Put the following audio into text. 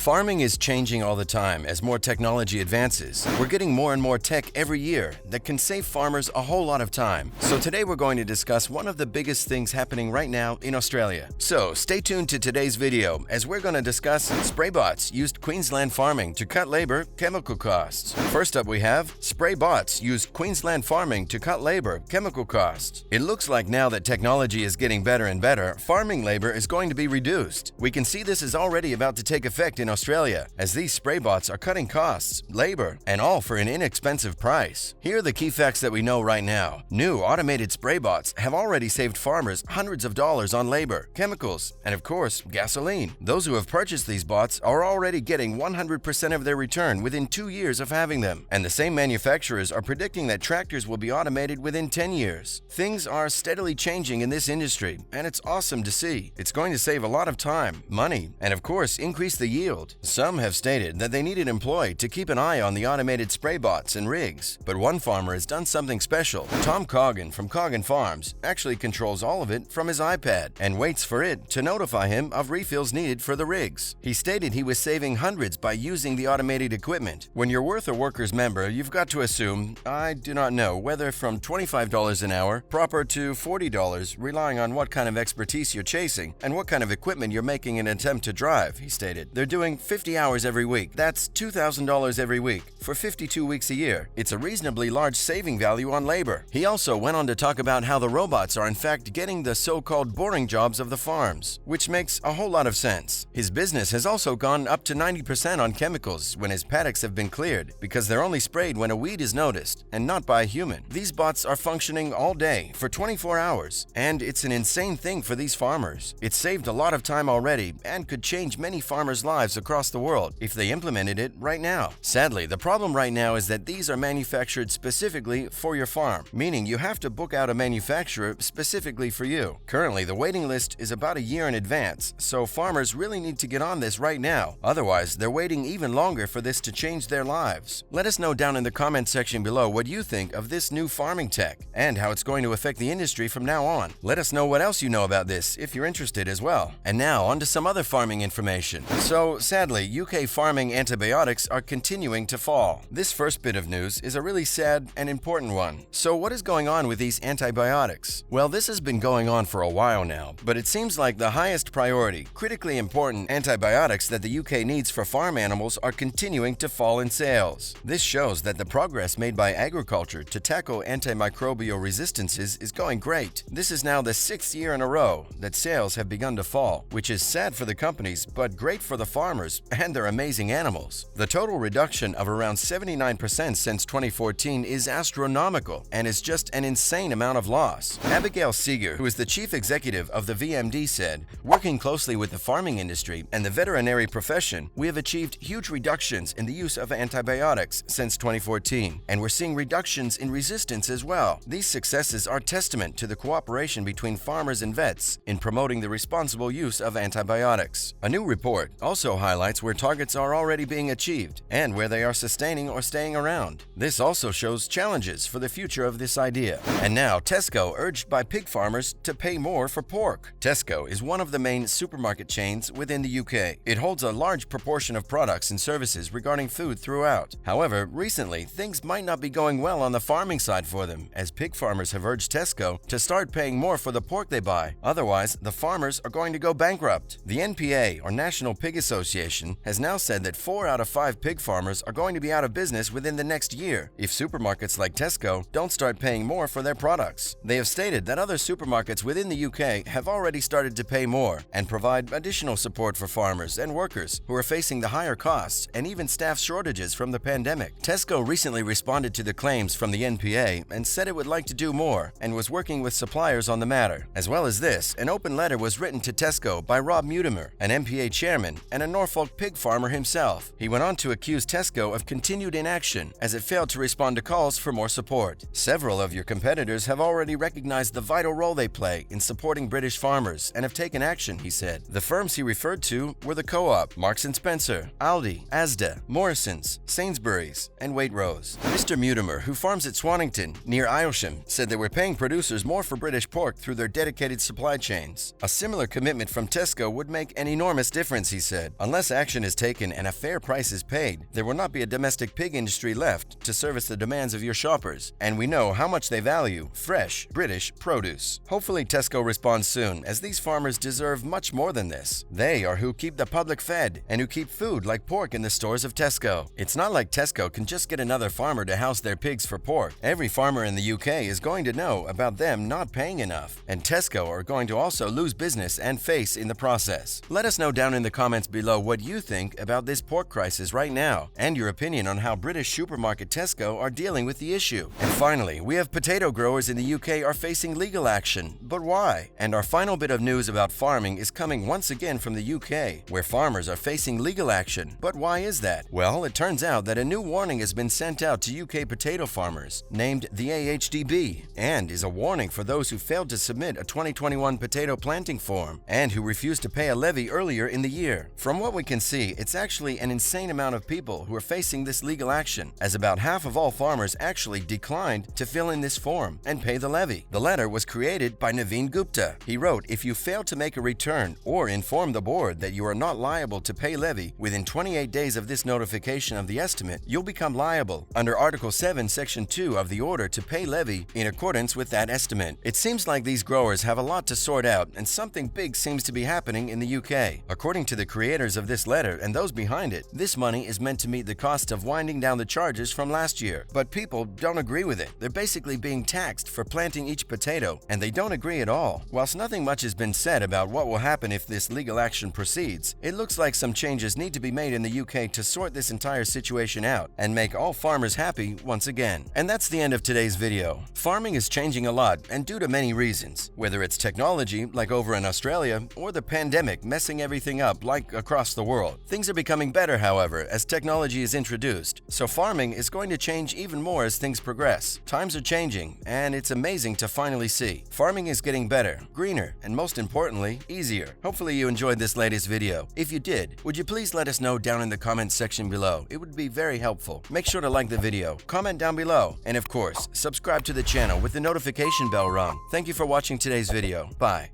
Farming is changing all the time as more technology advances. We're getting more and more tech every year that can save farmers a whole lot of time. So today we're going to discuss one of the biggest things happening right now in Australia. So stay tuned to today's video as we're going to discuss spray bots used Queensland farming to cut labor, chemical costs. First up we have spray bots used Queensland farming to cut labor, chemical costs. It looks like now that technology is getting better and better, farming labor is going to be reduced. We can see this is already about to take effect in Australia, as these spray bots are cutting costs, labor, and all for an inexpensive price. Here are the key facts that we know right now. New automated spray bots have already saved farmers hundreds of dollars on labor, chemicals, and of course, gasoline. Those who have purchased these bots are already getting 100% of their return within 2 years of having them, and the same manufacturers are predicting that tractors will be automated within 10 years. Things are steadily changing in this industry, and it's awesome to see. It's going to save a lot of time, money, and of course, increase the yield. Some have stated that they need an employee to keep an eye on the automated spray bots and rigs, but one farmer has done something special. Tom Coggin from Coggin Farms actually controls all of it from his iPad and waits for it to notify him of refills needed for the rigs. He stated he was saving hundreds by using the automated equipment. When you're worth a workers member, you've got to assume, I do not know, whether from $25 an hour proper to $40, relying on what kind of expertise you're chasing and what kind of equipment you're making an attempt to drive, he stated. They're doing 50 hours every week. That's $2,000 every week for 52 weeks a year. It's a reasonably large saving value on labor. He also went on to talk about how the robots are in fact getting the so-called boring jobs of the farms, which makes a whole lot of sense. His business has also gone up to 90% on chemicals when his paddocks have been cleared, because they're only sprayed when a weed is noticed and not by a human. These bots are functioning all day for 24 hours, and it's an insane thing for these farmers. It's saved a lot of time already and could change many farmers' lives across the world if they implemented it right now. Sadly, the problem right now is that these are manufactured specifically for your farm, meaning you have to book out a manufacturer specifically for you. Currently, the waiting list is about a year in advance, so farmers really need to get on this right now. Otherwise, they're waiting even longer for this to change their lives. Let us know down in the comment section below what you think of this new farming tech and how it's going to affect the industry from now on. Let us know what else you know about this if you're interested as well. And now, on to some other farming information. So, sadly, UK farming antibiotics are continuing to fall. This first bit of news is a really sad and important one. So what is going on with these antibiotics? Well, this has been going on for a while now, but it seems like the highest priority, critically important antibiotics that the UK needs for farm animals are continuing to fall in sales. This shows that the progress made by agriculture to tackle antimicrobial resistances is going great. This is now the 6th year in a row that sales have begun to fall, which is sad for the companies, but great for the farmers and their amazing animals. The total reduction of around 79% since 2014 is astronomical and is just an insane amount of loss. Abigail Seeger, who is the chief executive of the VMD, said, "Working closely with the farming industry and the veterinary profession, we have achieved huge reductions in the use of antibiotics since 2014, and we're seeing reductions in resistance as well. These successes are testament to the cooperation between farmers and vets in promoting the responsible use of antibiotics." A new report also highlights where targets are already being achieved and where they are sustaining or staying around. This also shows challenges for the future of this idea. And now, Tesco urged by pig farmers to pay more for pork. Tesco is one of the main supermarket chains within the UK. It holds a large proportion of products and services regarding food throughout. However, recently, things might not be going well on the farming side for them, as pig farmers have urged Tesco to start paying more for the pork they buy. Otherwise, the farmers are going to go bankrupt. The NPA, or National Pig Association, has now said that 4 out of 5 pig farmers are going to be out of business within the next year if supermarkets like Tesco don't start paying more for their products. They have stated that other supermarkets within the UK have already started to pay more and provide additional support for farmers and workers who are facing the higher costs and even staff shortages from the pandemic. Tesco recently responded to the claims from the NPA and said it would like to do more and was working with suppliers on the matter. As well as this, an open letter was written to Tesco by Rob Mutimer, an NPA chairman and a Norfolk pig farmer himself. He went on to accuse Tesco of continued inaction as it failed to respond to calls for more support. Several of your competitors have already recognized the vital role they play in supporting British farmers and have taken action, he said. The firms he referred to were the Co-op, Marks & Spencer, Aldi, Asda, Morrisons, Sainsbury's, and Waitrose. Mr. Mutimer, who farms at Swannington, near Aylsham, said they were paying producers more for British pork through their dedicated supply chains. A similar commitment from Tesco would make an enormous difference, he said. Unless action is taken and a fair price is paid, there will not be a domestic pig industry left to service the demands of your shoppers, and we know how much they value fresh, British produce. Hopefully Tesco responds soon, as these farmers deserve much more than this. They are who keep the public fed and who keep food like pork in the stores of Tesco. It's not like Tesco can just get another farmer to house their pigs for pork. Every farmer in the UK is going to know about them not paying enough, and Tesco are going to also lose business and face in the process. Let us know down in the comments below what you think about this pork crisis right now, and your opinion on how British supermarket Tesco are dealing with the issue. And finally, we have potato growers in the UK are facing legal action. But why? And our final bit of news about farming is coming once again from the UK, where farmers are facing legal action. But why is that? Well, it turns out that a new warning has been sent out to UK potato farmers, named the AHDB, and is a warning for those who failed to submit a 2021 potato planting form and who refused to pay a levy earlier in the year. From what we can see, it's actually an insane amount of people who are facing this legal action, as about half of all farmers actually declined to fill in this form and pay the levy. The letter was created by Naveen Gupta. He wrote, "If you fail to make a return or inform the board that you are not liable to pay levy within 28 days of this notification of the estimate, you'll become liable under Article 7, Section 2 of the order to pay levy in accordance with that estimate." It seems like these growers have a lot to sort out, and something big seems to be happening in the UK. According to the creators of this letter and those behind it, this money is meant to meet the cost of winding down the charges from last year. But people don't agree with it. They're basically being taxed for planting each potato, and they don't agree at all. Whilst nothing much has been said about what will happen if this legal action proceeds, it looks like some changes need to be made in the UK to sort this entire situation out and make all farmers happy once again. And that's the end of today's video. Farming is changing a lot, and due to many reasons, whether it's technology like over in Australia or the pandemic messing everything up like across the world. Things are becoming better, however, as technology is introduced, so farming is going to change even more as things progress. Times are changing, and it's amazing to finally see. Farming is getting better, greener, and most importantly, easier. Hopefully you enjoyed this latest video. If you did, would you please let us know down in the comments section below? It would be very helpful. Make sure to like the video, comment down below, and of course, subscribe to the channel with the notification bell rung. Thank you for watching today's video. Bye.